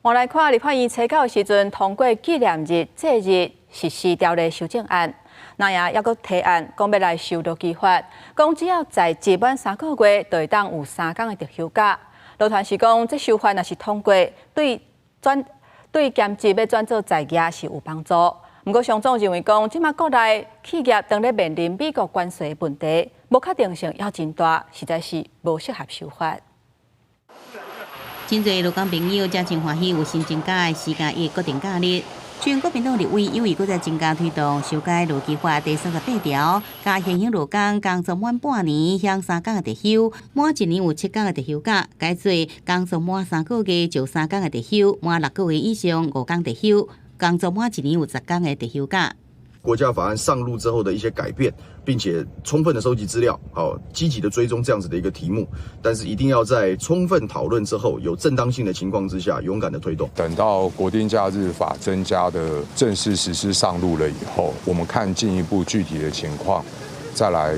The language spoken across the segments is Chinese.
我来看立法院初考时阵通过纪念日这日实施条例修正案，那也阁提案讲要来修劳基法，讲只要在期满3个月，就会当有3天的特休假。劳团是讲，这修法若是通过，对兼职要转做在业是有帮助。不过，上总认为讲，即马国内企业当咧面临美国关税问题，无确定性也真大，实在是无适合修法。真侪劳工朋友真真欢喜有新增加的时间以固定假日。全国民党立委因为搁再增加推动修改劳基法第38条，加现行劳工工作满半年享3天的特休，满1年有7天的特休假，改做工作满3个月就3天的特休，满6个月以上5天特休，工作满1年有10天的特休假。国家法案上路之后的一些改变，并且充分的收集资料，积极的追踪这样子的一个题目，但是一定要在充分讨论之后，有正当性的情况之下，勇敢的推动。等到国定假日法增加的正式实施上路了以后，我们看进一步具体的情况，再来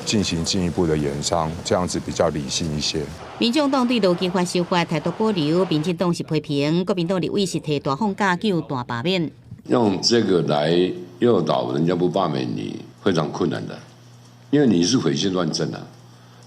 进行进一步的研商，这样子比较理性一些。民众党对劳基法修法态度保留，民进党是批评，国民党立委是提大放假救大罢免。用这个来诱导人家不罢免你，非常困难的，因为你是毁宪乱政啊！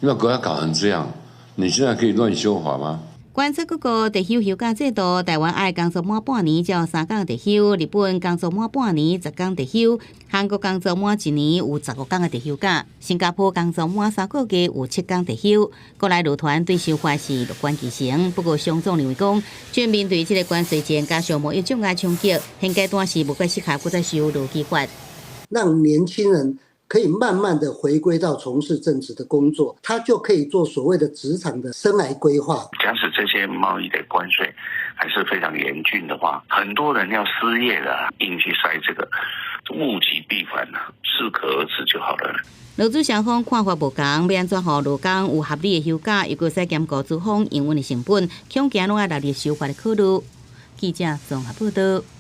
你把国家搞成这样，你现在可以乱修法吗？观测各个特休休假制度，台湾爱工作满半年才有3天特休，日本工作满半年10天特休，韩国工作满1年有15天的特休假，新加坡工作满3个月有7天特休。国内劳团对修法是乐观其成，不过上总认为讲，全面对这个关税战加上贸易障碍冲击，现阶段是无该适合再修劳基法，让年轻人可以慢慢的回归到从事正职的工作，他就可以做所谓的职场的生涯规划。假使这些贸易的关税还是非常严峻的话，很多人要失业了，硬去塞这个，物极必反啊，适可而止就好了。劳资双方看法无同，要安怎让劳工有合理的休假，又搁使兼顾资方营运的成本，恐惊拢要纳入修法的考虑。记者综合报道。